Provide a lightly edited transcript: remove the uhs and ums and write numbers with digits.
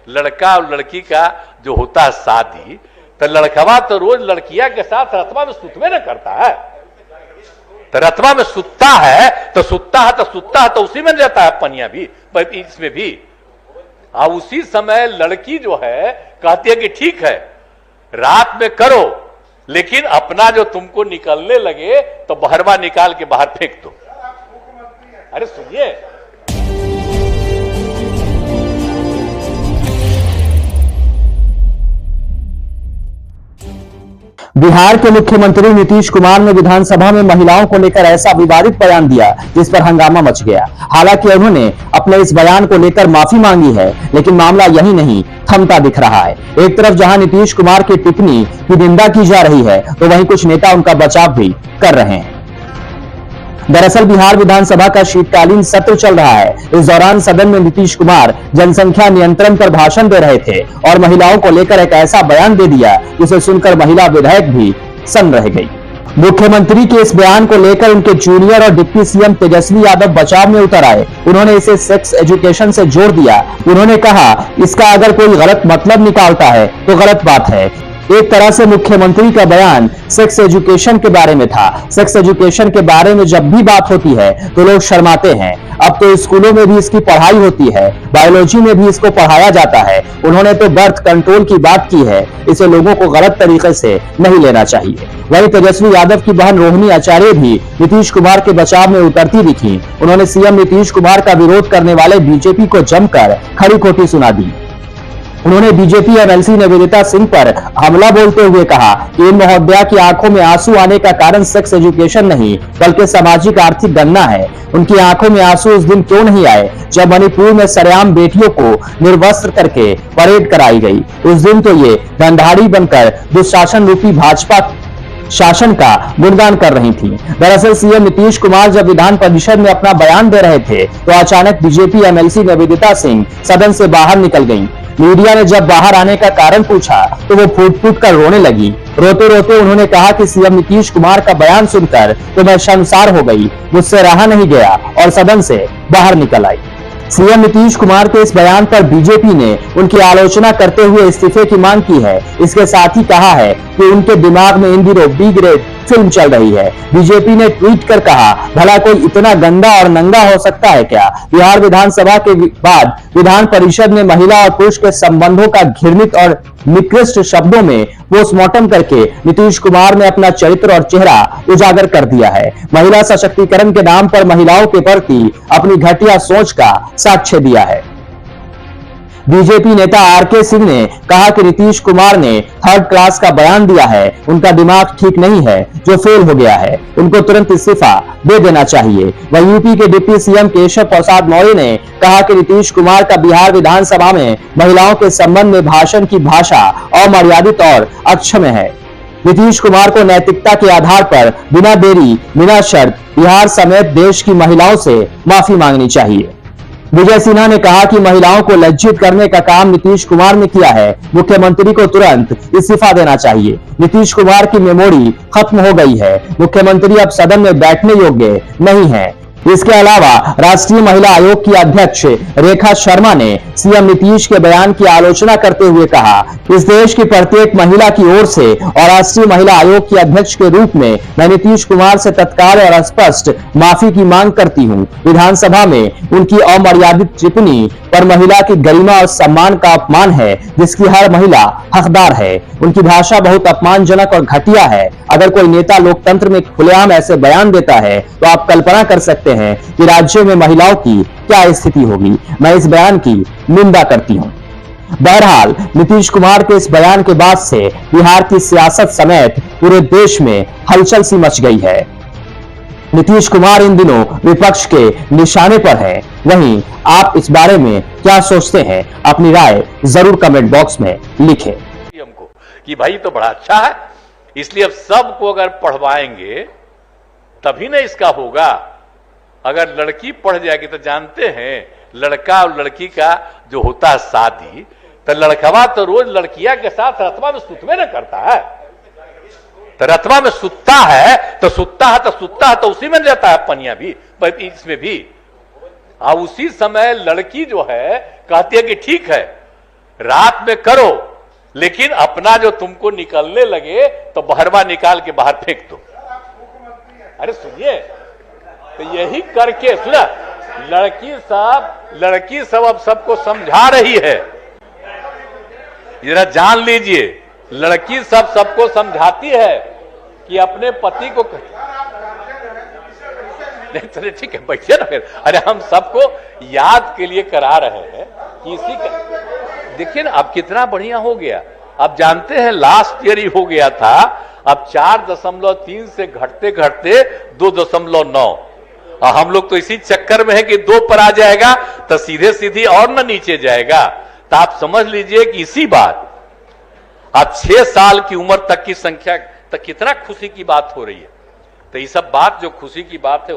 लड़का और लड़की का जो होता है शादी, तो लड़कवा तो रोज लड़किया के साथ रतवा में सुतवे न करता है, तो रतवा में सुतता है तो उसी में रहता है पनिया भी, इसमें भी। और उसी समय लड़की जो है कहती है कि ठीक है रात में करो, लेकिन अपना जो तुमको निकलने लगे तो बहरवा निकाल के बाहर फेंक दो। अरे सुनिए, बिहार के मुख्यमंत्री नीतीश कुमार ने विधानसभा में महिलाओं को लेकर ऐसा विवादित बयान दिया जिस पर हंगामा मच गया। हालांकि उन्होंने अपने इस बयान को लेकर माफी मांगी है, लेकिन मामला यही नहीं थमता दिख रहा है। एक तरफ जहां नीतीश कुमार की टिप्पणी की निंदा की जा रही है, तो वहीं कुछ नेता उनका बचाव भी कर रहे हैं। दरअसल बिहार विधानसभा का शीतकालीन सत्र चल रहा है। इस दौरान सदन में नीतीश कुमार जनसंख्या नियंत्रण पर भाषण दे रहे थे और महिलाओं को लेकर एक ऐसा बयान दे दिया जिसे सुनकर महिला विधायक भी सन्न रह गई। मुख्यमंत्री के इस बयान को लेकर उनके जूनियर और डिप्टी सीएम तेजस्वी यादव बचाव में उतर आए। उन्होंने इसे सेक्स एजुकेशन से जोड़ दिया। उन्होंने कहा इसका अगर कोई गलत मतलब निकालता है तो गलत बात है। एक तरह से मुख्यमंत्री का बयान सेक्स एजुकेशन के बारे में था। सेक्स एजुकेशन के बारे में जब भी बात होती है तो लोग शर्माते हैं। अब तो स्कूलों में भी इसकी पढ़ाई होती है, बायोलॉजी में भी इसको पढ़ाया जाता है। उन्होंने तो बर्थ कंट्रोल की बात की है, इसे लोगों को गलत तरीके से नहीं लेना चाहिए। वहीं तेजस्वी यादव की बहन रोहिणी आचार्य भी नीतीश कुमार के बचाव में उतरती दिखी। उन्होंने सीएम नीतीश कुमार का विरोध करने वाले बीजेपी को जमकर खरी खोटी सुना दी। उन्होंने बीजेपी एमएलसी निवेदिता सिंह पर हमला बोलते हुए कहा कि इन महोदया की आंखों में आंसू आने का कारण सेक्स एजुकेशन नहीं बल्कि सामाजिक आर्थिक गणना है। उनकी आंखों में आंसू उस दिन क्यों नहीं आए जब मणिपुर में सरेआम बेटियों को निर्वस्त्र करके परेड कराई गई। उस दिन तो ये धनधाड़ी बनकर दुशासन रूपी भाजपा शासन का गुणगान कर रही थी। दरअसल सीएम नीतीश कुमार जब विधान परिषद में अपना बयान दे रहे थे तो अचानक बीजेपी एमएलसी निवेदिता सिंह सदन से बाहर निकल गईं। मीडिया ने जब बाहर आने का कारण पूछा तो वो फूट-फूट कर रोने लगी। रोते रोते उन्होंने कहा कि सीएम नीतीश कुमार का बयान सुनकर तो मैं शर्मसार हो गई, मुझसे रहा नहीं गया और सदन से बाहर निकल आई। सीएम नीतीश कुमार के इस बयान पर बीजेपी ने उनकी आलोचना करते हुए इस्तीफे की मांग की है। इसके साथ ही कहा है कि उनके दिमाग में इन दिनों बी ग्रेड फिल्म चल रही है। बीजेपी ने ट्वीट कर कहा भला कोई इतना गंदा और नंगा हो सकता है क्या। बिहार विधानसभा के बाद विधान परिषद में महिला और पुरुष के संबंधों का घृणित और निकृष्ट शब्दों में पोस्टमार्टम करके नीतीश कुमार ने अपना चरित्र और चेहरा उजागर कर दिया है। महिला सशक्तिकरण के नाम पर महिलाओं के प्रति अपनी घटिया सोच का साक्ष्य दिया है। बीजेपी नेता आरके सिंह ने कहा कि नीतीश कुमार ने थर्ड क्लास का बयान दिया है, उनका दिमाग ठीक नहीं है जो फेल हो गया है, उनको तुरंत इस्तीफा दे देना चाहिए। वहीं यूपी के डिप्टी सीएम केशव प्रसाद मौर्य ने कहा कि नीतीश कुमार का बिहार विधानसभा में महिलाओं के संबंध में भाषण की भाषा अमर्यादित और अक्षम्य है। नीतीश कुमार को नैतिकता के आधार पर बिना देरी बिना शर्त बिहार समेत देश की महिलाओं से माफी मांगनी चाहिए। विजय सिन्हा ने कहा कि महिलाओं को लज्जित करने का काम नीतीश कुमार ने किया है, मुख्यमंत्री को तुरंत इस्तीफा देना चाहिए। नीतीश कुमार की मेमोरी खत्म हो गई है, मुख्यमंत्री अब सदन में बैठने योग्य नहीं है। इसके अलावा राष्ट्रीय महिला आयोग की अध्यक्ष रेखा शर्मा ने सीएम नीतीश के बयान की आलोचना करते हुए कहा इस देश की प्रत्येक महिला की ओर से और राष्ट्रीय महिला आयोग की अध्यक्ष के रूप में मैं नीतीश कुमार से तत्काल और स्पष्ट माफी की मांग करती हूं। विधानसभा में उनकी अमर्यादित टिप्पणी पर महिला की गरिमा और सम्मान का अपमान है जिसकी हर महिला हकदार है। उनकी भाषा बहुत अपमानजनक और घटिया है। अगर कोई नेता लोकतंत्र में खुलेआम ऐसे बयान देता है तो आप कल्पना कर सकते हैं कि राज्य में महिलाओं की क्या स्थिति होगी। मैं इस बयान की निंदा करती हूं। बहरहाल नीतीश कुमार के इस बयान के बाद से बिहार की सियासत समेत पूरे देश में हलचल सी मच गई है। नीतीश कुमार इन दिनों विपक्ष के निशाने पर है। वहीं आप इस बारे में क्या सोचते हैं, अपनी राय जरूर कमेंट बॉक्स में लिखें। हमको कि भाई तो बड़ा अच्छा है, इसलिए अब सबको अगर पढ़वाएंगे तभी ना इसका होगा। अगर लड़की पढ़ जाएगी तो जानते हैं लड़का और लड़की का जो होता है शादी, तो लड़कवा तो रोज लड़किया के साथ रतवा में सुतवे न करता है, तो रतवा में सुतता है तो उसी में रहता है पनिया भी, इसमें भी। और उसी समय लड़की जो है कहती है कि ठीक है रात में करो, लेकिन अपना जो तुमको निकलने लगे तो बहरवा निकाल के बाहर फेंक दो। अरे सुनिए, तो यही करके सुना, लड़की सब अब सबको समझा रही है। जरा जान लीजिए, लड़की सबको समझाती है कि अपने पति को नहीं, चलिए ठीक है, बैठिए ना फिर। अरे हम सबको याद के लिए करा रहे हैं कि इसी का देखिए ना, अब कितना बढ़िया हो गया। अब जानते हैं लास्ट ईयर ही हो गया था, अब 4.3 से घटते घटते 2.9। हम लोग तो इसी चक्कर में है कि 2 पर आ जाएगा तो सीधे सीधी और ना नीचे जाएगा। तो आप समझ लीजिए कि इसी बात अब 6 साल की उम्र तक की संख्या तक कितना खुशी की बात हो रही है। तो ये सब बात जो खुशी की बात है